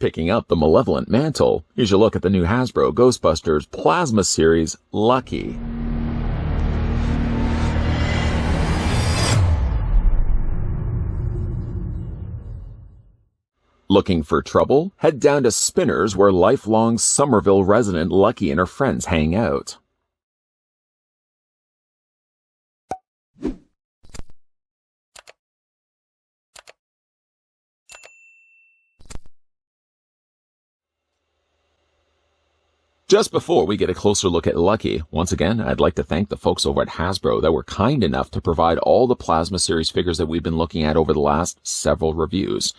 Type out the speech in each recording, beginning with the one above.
picking up the malevolent mantle, here's a look at the new Hasbro Ghostbusters Plasma Series Lucky. Looking for trouble? Head down to Spinners, where lifelong Somerville resident Lucky and her friends hang out. Just before we get a closer look at Lucky, once again, I'd like to thank the folks over at Hasbro that were kind enough to provide all the Plasma Series figures that we've been looking at over the last several reviews.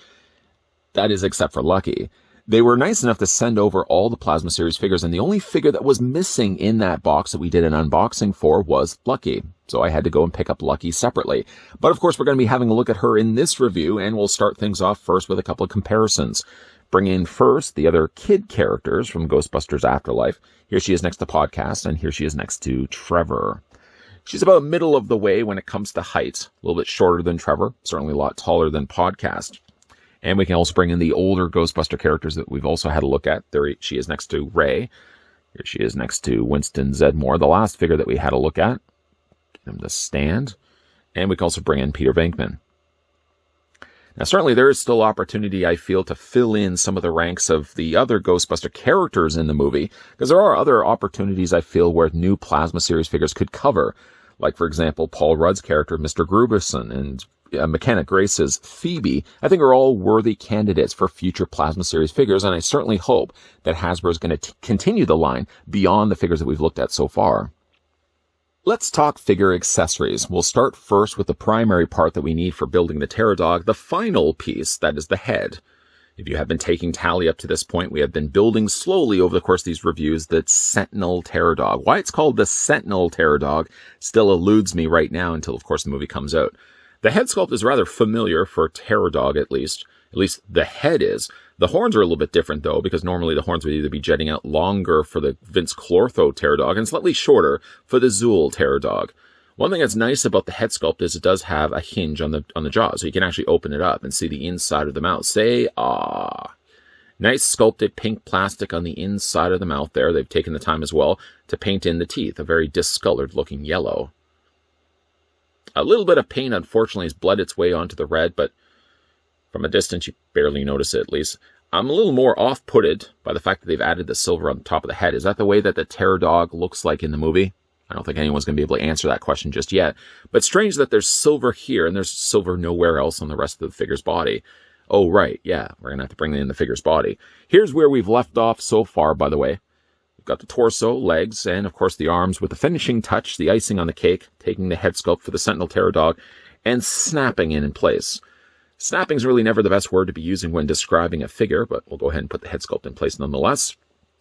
That is, except for Lucky. They were nice enough to send over all the Plasma Series figures, and the only figure that was missing in that box that we did an unboxing for was Lucky. So I had to go and pick up Lucky separately. But of course, we're going to be having a look at her in this review, and we'll start things off first with a couple of comparisons. Bring in first the other kid characters from Ghostbusters Afterlife. Here she is next to Podcast, and here she is next to Trevor. She's about middle of the way when it comes to height. A little bit shorter than Trevor, certainly a lot taller than Podcast. And we can also bring in the older Ghostbuster characters that we've also had a look at. There she is next to Ray. Here she is next to Winston Zedmore, the last figure that we had a look at. Get him to stand. And we can also bring in Peter Venkman. Now, certainly there is still opportunity, I feel, to fill in some of the ranks of the other Ghostbuster characters in the movie, because there are other opportunities, I feel, where new Plasma Series figures could cover. Like, for example, Paul Rudd's character, Mr. Gruberson, and McKenna Grace's Phoebe, I think are all worthy candidates for future Plasma Series figures, and I certainly hope that Hasbro is going to continue the line beyond the figures that we've looked at so far. Let's talk figure accessories. We'll start first with the primary part that we need for building the Pterodog, the final piece, that is the head. If you have been taking tally up to this point, we have been building slowly over the course of these reviews the Sentinel Pterodog. Why it's called the Sentinel Pterodog still eludes me right now until, of course, the movie comes out. The head sculpt is rather familiar for Pterodog, at least the head is. The horns are a little bit different, though, because normally the horns would either be jetting out longer for the Vince Clortho Pterodog and slightly shorter for the Zuul Pterodog. One thing that's nice about the head sculpt is it does have a hinge on the jaw, so you can actually open it up and see the inside of the mouth. Say, ah. Nice sculpted pink plastic on the inside of the mouth there. They've taken the time as well to paint in the teeth, a very discolored looking yellow. A little bit of paint, unfortunately, has bled its way onto the red, but from a distance, you barely notice it, at least. I'm a little more off-putted by the fact that they've added the silver on the top of the head. Is that the way that the Pterodog looks like in the movie? I don't think anyone's going to be able to answer that question just yet. But strange that there's silver here, and there's silver nowhere else on the rest of the figure's body. Oh, right, yeah, we're going to have to bring in the figure's body. Here's where we've left off so far, by the way. Got the torso, legs, and of course the arms with the finishing touch, the icing on the cake, taking the head sculpt for the Sentinel Pterodog and snapping in place. Snapping is really never the best word to be using when describing a figure, but we'll go ahead and put the head sculpt in place nonetheless.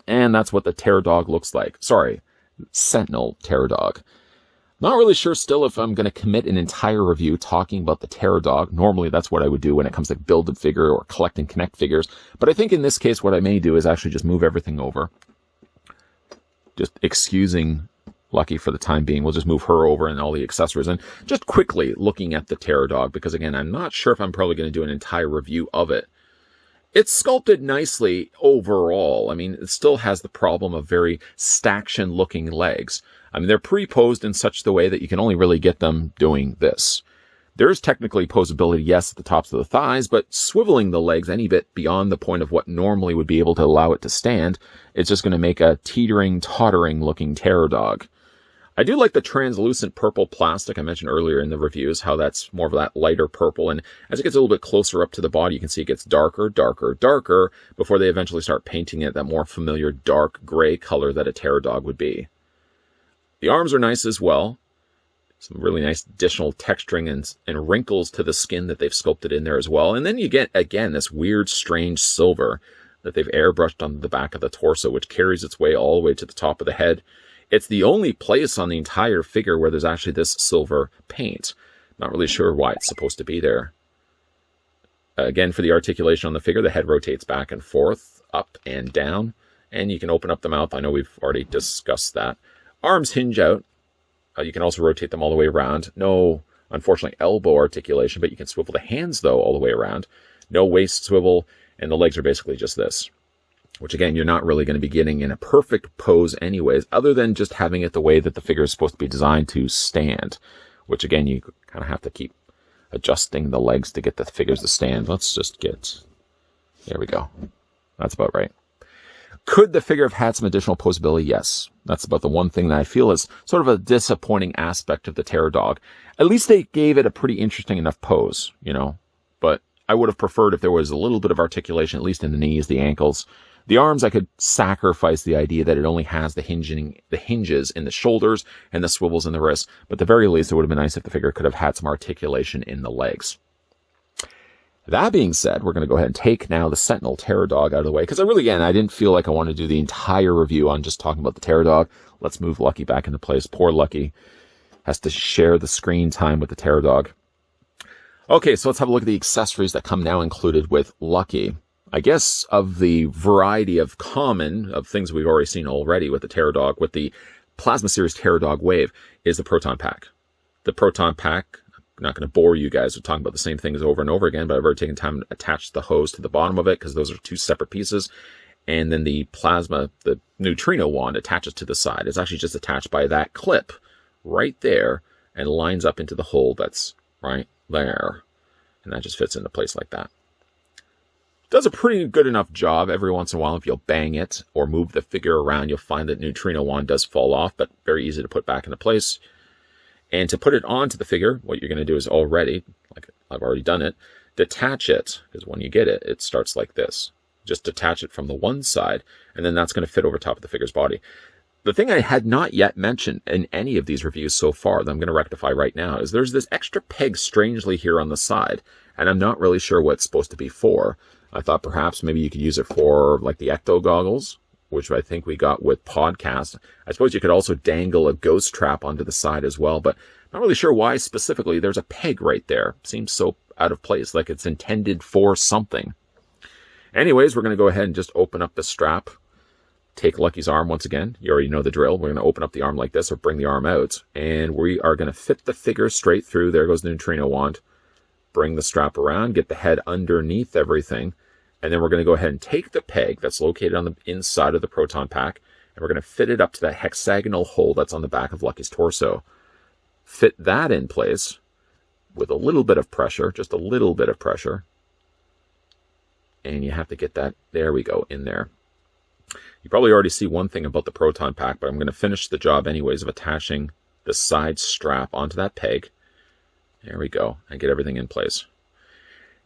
And that's what the Pterodog looks like. Sorry, Sentinel Pterodog. Not really sure still if I'm going to commit an entire review talking about the Pterodog. Normally that's what I would do when it comes to build a figure or collect and connect figures. But I think in this case what I may do is actually just move everything over. Just excusing Lucky for the time being. We'll just move her over and all the accessories. And just quickly looking at the Pterodog, because again, I'm not sure if I'm probably going to do an entire review of it. It's sculpted nicely overall. I mean, it still has the problem of very Staction looking legs. I mean, they're pre-posed in such the way that you can only really get them doing this. There's technically posability, yes, at the tops of the thighs, but swiveling the legs any bit beyond the point of what normally would be able to allow it to stand, it's just going to make a teetering, tottering looking Pterodog. I do like the translucent purple plastic I mentioned earlier in the reviews, how that's more of that lighter purple, and as it gets a little bit closer up to the body, you can see it gets darker, darker, darker, before they eventually start painting it that more familiar dark gray color that a Pterodog would be. The arms are nice as well. Some really nice additional texturing and wrinkles to the skin that they've sculpted in there as well. And then you get, again, this weird, strange silver that they've airbrushed on the back of the torso, which carries its way all the way to the top of the head. It's the only place on the entire figure where there's actually this silver paint. Not really sure why it's supposed to be there. Again, for the articulation on the figure, the head rotates back and forth, up and down. And you can open up the mouth. I know we've already discussed that. Arms hinge out. You can also rotate them all the way around. No, unfortunately, elbow articulation, but you can swivel the hands, though, all the way around. No waist swivel. And the legs are basically just this, which again, you're not really going to be getting in a perfect pose anyways, other than just having it the way that the figure is supposed to be designed to stand, which again, you kind of have to keep adjusting the legs to get the figures to stand. Let's just get, there we go. That's about right. Could the figure have had some additional posability? Yes. That's about the one thing that I feel is sort of a disappointing aspect of the Terror Dog. At least they gave it a pretty interesting enough pose, you know, but I would have preferred if there was a little bit of articulation, at least in the knees, the ankles. The arms, I could sacrifice the idea that it only has the hinges in the shoulders and the swivels in the wrists, but at the very least, it would have been nice if the figure could have had some articulation in the legs. That being said, we're going to go ahead and take now the Sentinel Terror Dog out of the way, because I didn't feel like I wanted to do the entire review on just talking about the Terror Dog. Let's move Lucky back into place. Poor Lucky has to share the screen time with the Terror Dog. Okay, so let's have a look at the accessories that come now included with Lucky. I guess of the variety of things we've already seen already with the Terror Dog, with the Plasma Series Terror Dog Wave, is the Proton Pack. The Proton Pack, I'm not going to bore you guys with talking about the same things over and over again, but I've already taken time to attach the hose to the bottom of it because those are two separate pieces. And then the plasma, the neutrino wand attaches to the side. It's actually just attached by that clip right there and lines up into the hole that's right there. And that just fits into place like that. Does a pretty good enough job. Every once in a while, if you'll bang it or move the figure around, you'll find that neutrino wand does fall off, but very easy to put back into place. And to put it onto the figure, what you're going to do is like I've already done it, detach it, because when you get it, it starts like this. Just detach it from the one side, and then that's going to fit over top of the figure's body. The thing I had not yet mentioned in any of these reviews so far that I'm going to rectify right now is there's this extra peg strangely here on the side, and I'm not really sure what it's supposed to be for. I thought perhaps maybe you could use it for like the ecto goggles, which I think we got with Podcast. I suppose you could also dangle a ghost trap onto the side as well, but I'm not really sure why specifically there's a peg right there. Seems so out of place, like it's intended for something. Anyways, we're going to go ahead and just open up the strap. Take Lucky's arm once again. You already know the drill. We're going to open up the arm like this or bring the arm out, and we are going to fit the figure straight through. There goes the neutrino wand. Bring the strap around, get the head underneath everything, and then we're going to go ahead and take the peg that's located on the inside of the Proton Pack, and we're going to fit it up to that hexagonal hole that's on the back of Lucky's torso. Fit that in place with a little bit of pressure, just a little bit of pressure. And you have to get that, there we go, in there. You probably already see one thing about the Proton Pack, but I'm going to finish the job anyways of attaching the side strap onto that peg. There we go, and get everything in place.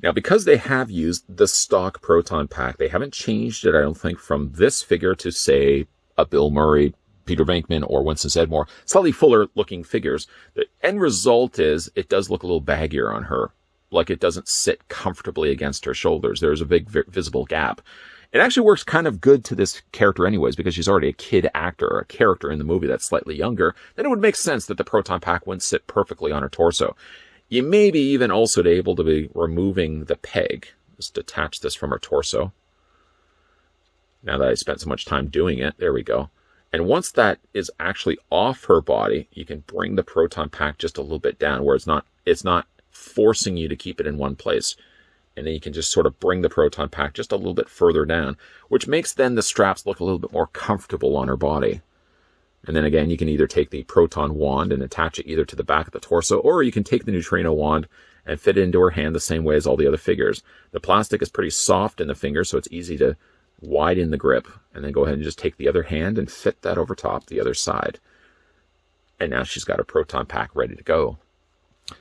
Now, because they have used the stock Proton Pack, they haven't changed it, I don't think, from this figure to, say, a Bill Murray, Peter Venkman, or Winston Sedmore, slightly fuller-looking figures. The end result is it does look a little baggier on her, like it doesn't sit comfortably against her shoulders. There's a big visible gap. It actually works kind of good to this character anyways, because she's already a kid actor, or a character in the movie that's slightly younger. Then it would make sense that the Proton Pack wouldn't sit perfectly on her torso. You may be even also able to be removing the peg. Just detach this from her torso. Now that I spent so much time doing it, there we go. And once that is actually off her body, you can bring the Proton Pack just a little bit down where it's not forcing you to keep it in one place. And then you can just sort of bring the Proton Pack just a little bit further down, which makes then the straps look a little bit more comfortable on her body. And then again, you can either take the Proton Wand and attach it either to the back of the torso, or you can take the Neutrino Wand and fit it into her hand the same way as all the other figures. The plastic is pretty soft in the finger, so it's easy to widen the grip. And then go ahead and just take the other hand and fit that over top the other side. And now she's got a Proton Pack ready to go.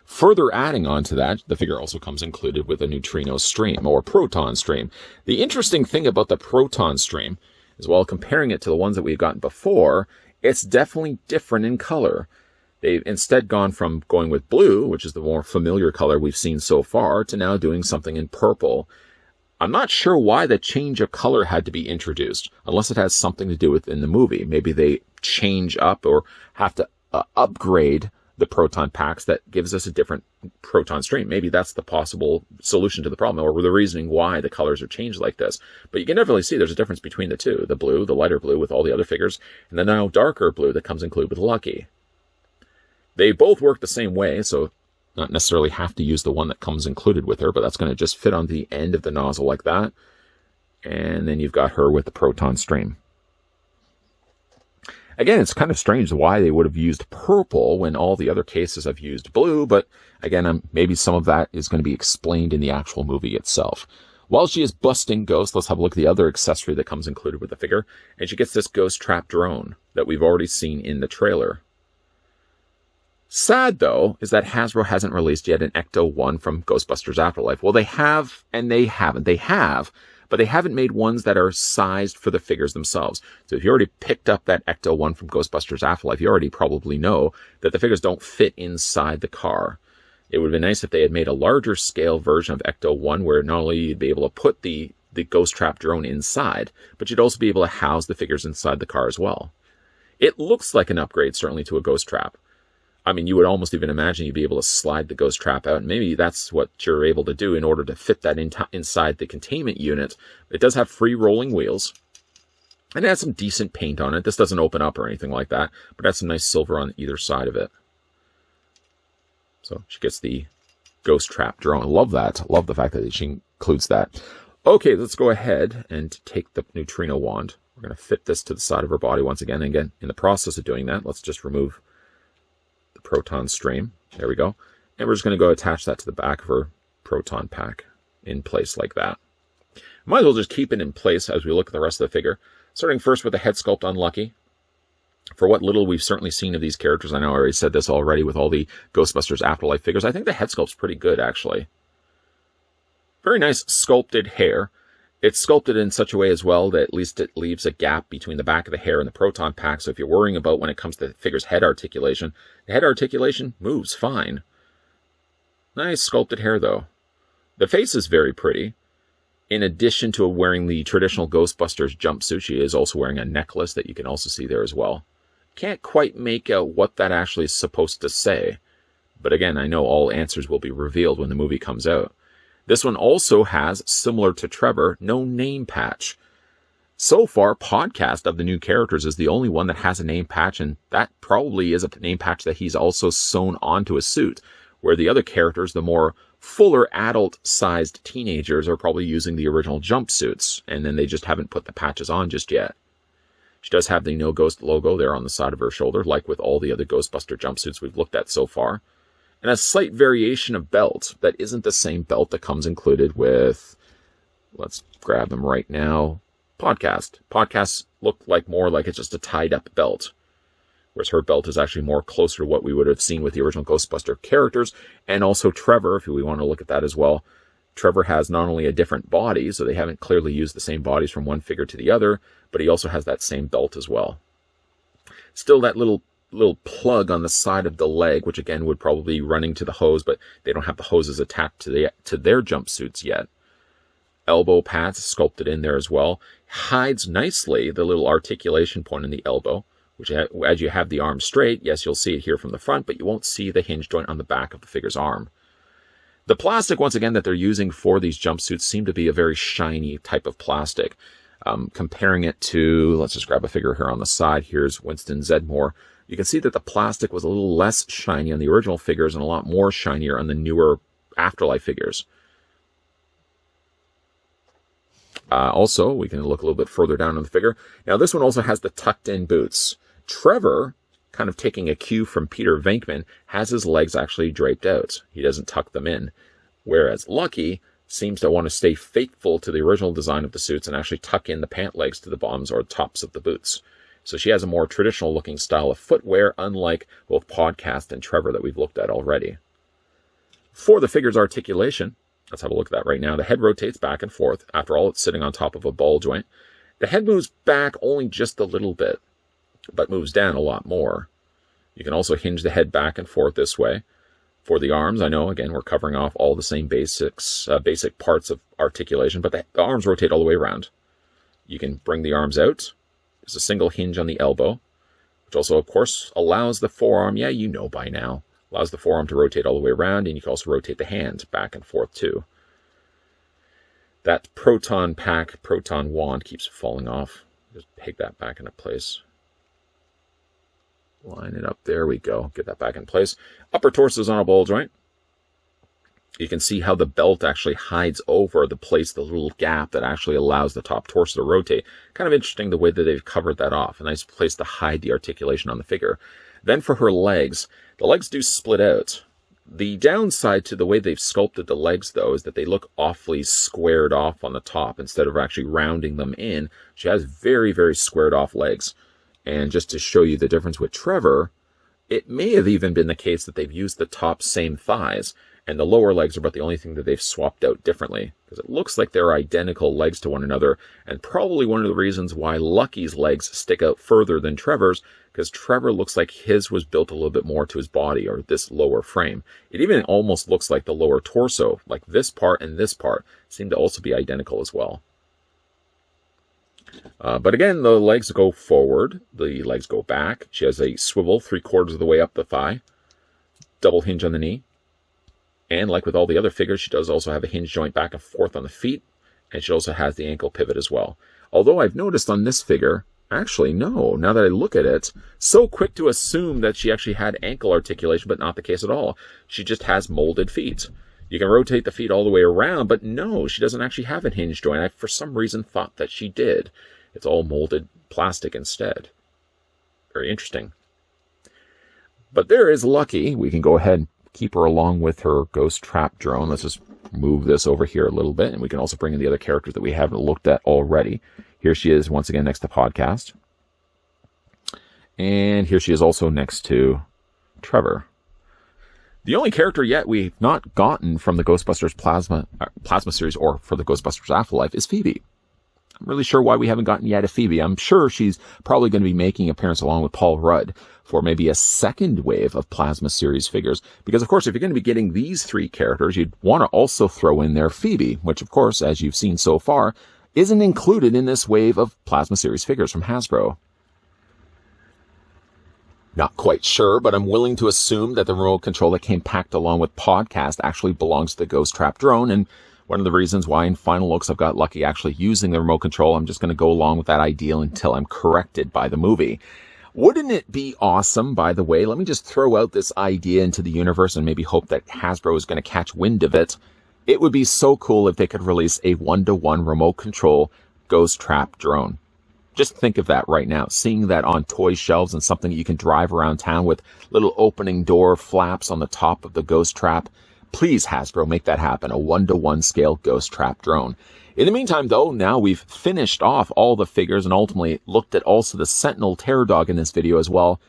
Further adding on to that, the figure also comes included with a neutrino stream, or proton stream. The interesting thing about the proton stream is, while comparing it to the ones that we've gotten before, it's definitely different in color. They've instead gone from going with blue, which is the more familiar color we've seen so far, to now doing something in purple. I'm not sure why the change of color had to be introduced, unless it has something to do with in the movie. Maybe they change up or have to upgrade the proton packs that gives us a different proton stream. Maybe that's the possible solution to the problem, or the reasoning why the colors are changed like this. But you can definitely see there's a difference between the two. The blue, the lighter blue with all the other figures, and the now darker blue that comes included with Lucky. They both work the same way, so not necessarily have to use the one that comes included with her, but that's going to just fit on the end of the nozzle like that. And then you've got her with the proton stream. Again, it's kind of strange why they would have used purple when all the other cases have used blue, but again, maybe some of that is going to be explained in the actual movie itself. While she is busting ghosts, let's have a look at the other accessory that comes included with the figure, and she gets this ghost trap drone that we've already seen in the trailer. Sad, though, is that Hasbro hasn't released yet an Ecto-1 from Ghostbusters Afterlife. Well, they have, and they haven't. They have, but they haven't made ones that are sized for the figures themselves. So if you already picked up that Ecto-1 from Ghostbusters Afterlife, you already probably know that the figures don't fit inside the car. It would have been nice if they had made a larger scale version of Ecto-1 where not only you'd be able to put the ghost trap drone inside, but you'd also be able to house the figures inside the car as well. It looks like an upgrade, certainly, to a ghost trap. I mean, you would almost even imagine you'd be able to slide the ghost trap out, and maybe that's what you're able to do in order to fit that inside the containment unit. It does have free rolling wheels, and it has some decent paint on it. This doesn't open up or anything like that, but it has some nice silver on either side of it. So she gets the ghost trap drone. I love that. I love the fact that she includes that. Okay, let's go ahead and take the neutrino wand. We're going to fit this to the side of her body once again. And again, in the process of doing that, let's just remove the proton stream. There we go. And we're just going to go attach that to the back of her proton pack in place like that. Might as well just keep it in place as we look at the rest of the figure. Starting first with the head sculpt on Lucky. For what little we've certainly seen of these characters, I know I already said this already with all the Ghostbusters Afterlife figures, I think the head sculpt's pretty good, actually. Very nice sculpted hair. It's sculpted in such a way as well that at least it leaves a gap between the back of the hair and the proton pack, so if you're worrying about when it comes to the figure's head articulation, the head articulation moves fine. Nice sculpted hair, though. The face is very pretty. In addition to wearing the traditional Ghostbusters jumpsuit, she is also wearing a necklace that you can also see there as well. Can't quite make out what that actually is supposed to say. But again, I know all answers will be revealed when the movie comes out. This one also has, similar to Trevor, no name patch. So far, Podcast of the new characters is the only one that has a name patch, and that probably is a name patch that he's also sewn onto a suit, where the other characters, the more fuller adult-sized teenagers, are probably using the original jumpsuits, and then they just haven't put the patches on just yet. She does have the No Ghost logo there on the side of her shoulder, like with all the other Ghostbuster jumpsuits we've looked at so far. And a slight variation of belt that isn't the same belt that comes included with, let's grab them right now, Podcast. Podcasts look like more like it's just a tied-up belt, whereas her belt is actually more closer to what we would have seen with the original Ghostbuster characters, and also Trevor, if we want to look at that as well. Trevor has not only a different body, so they haven't clearly used the same bodies from one figure to the other, but he also has that same belt as well. Still that little plug on the side of the leg, which again would probably be running to the hose, but they don't have the hoses attached to their jumpsuits yet. Elbow pads sculpted in there as well. Hides nicely the little articulation point in the elbow, which as you have the arm straight, yes, you'll see it here from the front, but you won't see the hinge joint on the back of the figure's arm. The plastic, once again, that they're using for these jumpsuits seem to be a very shiny type of plastic. Comparing it to, let's just grab a figure here on the side. Here's Winston Zedmore. You can see that the plastic was a little less shiny on the original figures and a lot more shinier on the newer Afterlife figures. Also, we can look a little bit further down on the figure. Now, this one also has the tucked-in boots. Trevor, kind of taking a cue from Peter Venkman, has his legs actually draped out. He doesn't tuck them in. Whereas Lucky seems to want to stay faithful to the original design of the suits and actually tuck in the pant legs to the bottoms or tops of the boots. So she has a more traditional-looking style of footwear, unlike both Podcast and Trevor that we've looked at already. For the figure's articulation, let's have a look at that right now. The head rotates back and forth. After all, it's sitting on top of a ball joint. The head moves back only just a little bit, but moves down a lot more. You can also hinge the head back and forth this way. For the arms, I know, again, we're covering off all the same basic parts of articulation, but the arms rotate all the way around. You can bring the arms out. There's a single hinge on the elbow, which also, of course, allows the forearm, yeah, you know by now, allows the forearm to rotate all the way around, and you can also rotate the hand back and forth, too. That proton pack, proton wand keeps falling off. Just peg that back into place. Line it up. There we go. Get that back in place. Upper torso is on a ball joint. You can see how the belt actually hides over the little gap that actually allows the top torso to rotate. Kind of interesting the way that they've covered that off. A nice place to hide the articulation on the figure. Then for her legs, the legs do split out. The downside to the way they've sculpted the legs, though, is that they look awfully squared off on the top instead of actually rounding them in. She has very, very squared off legs. And just to show you the difference with Trevor, it may have even been the case that they've used the top same thighs, and the lower legs are about the only thing that they've swapped out differently, because it looks like they're identical legs to one another, and probably one of the reasons why Lucky's legs stick out further than Trevor's, because Trevor looks like his was built a little bit more to his body, or this lower frame. It even almost looks like the lower torso, like this part and this part, seem to also be identical as well. But again, the legs go forward, the legs go back. She has a swivel 3/4 of the way up the thigh, double hinge on the knee. And like with all the other figures, she does also have a hinge joint back and forth on the feet, and she also has the ankle pivot as well. Although I've noticed on this figure, actually no, now that I look at it, so quick to assume that she actually had ankle articulation, but not the case at all. She just has molded feet. You can rotate the feet all the way around, but no, she doesn't actually have a hinge joint. I, for some reason, thought that she did. It's all molded plastic instead. Very interesting. But there is Lucky. We can go ahead and keep her along with her ghost trap drone. Let's just move this over here a little bit, and we can also bring in the other characters that we haven't looked at already. Here she is once again next to Podcast. And here she is also next to Trevor. The only character yet we've not gotten from the Ghostbusters Plasma series, or for the Ghostbusters Afterlife, is Phoebe. I'm really sure why we haven't gotten yet a Phoebe. I'm sure she's probably going to be making an appearance along with Paul Rudd for maybe a second wave of Plasma series figures. Because, of course, if you're going to be getting these three characters, you'd want to also throw in there Phoebe, which, of course, as you've seen so far, isn't included in this wave of Plasma series figures from Hasbro. Not quite sure, but I'm willing to assume that the remote control that came packed along with Podcast actually belongs to the Ghost Trap drone, and one of the reasons why in final looks I've got Lucky actually using the remote control. I'm just going to go along with that ideal until I'm corrected by the movie. Wouldn't it be awesome, by the way? Let me just throw out this idea into the universe and maybe hope that Hasbro is going to catch wind of it. It would be so cool if they could release a 1-to-1 remote control Ghost Trap drone. Just think of that right now, seeing that on toy shelves and something you can drive around town with little opening door flaps on the top of the Ghost Trap. Please, Hasbro, make that happen, a 1-to-1 scale Ghost Trap drone. In the meantime, though, now we've finished off all the figures and ultimately looked at also the Sentinel Terror Dog in this video as well,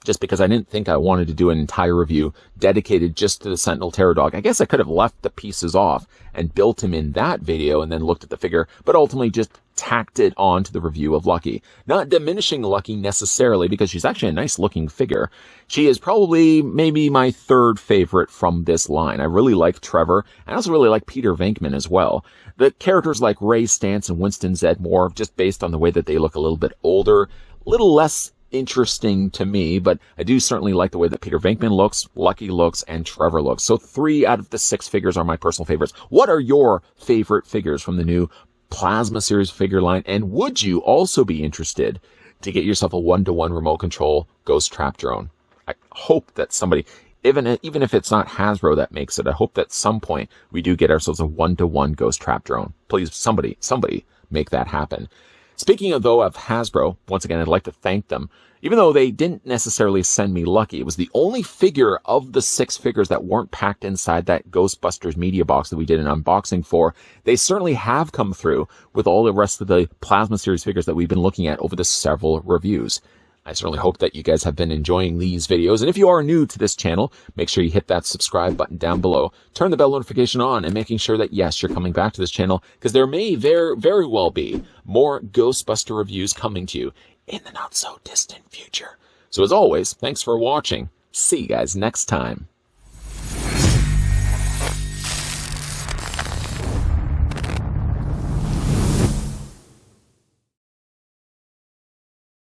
just because I didn't think I wanted to do an entire review dedicated just to the Sentinel Terror Dog. I guess I could have left the pieces off and built him in that video and then looked at the figure, but ultimately just tacked it on to the review of Lucky. Not diminishing Lucky necessarily, because she's actually a nice looking figure. She is probably maybe my third favorite from this line. I really like Trevor. I also really like Peter Venkman as well. The characters like Ray Stantz and Winston Zeddemore, just based on the way that they look a little bit older, a little less interesting to me, but I do certainly like the way that Peter Venkman looks, Lucky looks, and Trevor looks. So 3 out of the 6 figures are my personal favorites. What are your favorite figures from the new Plasma series figure line? And would you also be interested to get yourself a 1-to-1 remote control Ghost Trap drone? I hope that somebody, even if it's not Hasbro that makes it, I hope that at some point we do get ourselves a 1-to-1 Ghost Trap drone. Please, somebody make that happen. Speaking of Hasbro, once again, I'd like to thank them. Even though they didn't necessarily send me Lucky, it was the only figure of the 6 figures that weren't packed inside that Ghostbusters media box that we did an unboxing for. They certainly have come through with all the rest of the Plasma series figures that we've been looking at over the several reviews. I certainly hope that you guys have been enjoying these videos. And if you are new to this channel, make sure you hit that subscribe button down below. Turn the bell notification on and making sure that, yes, you're coming back to this channel, because there may very well be more Ghostbuster reviews coming to you in the not so distant future. So as always, thanks for watching. See you guys next time.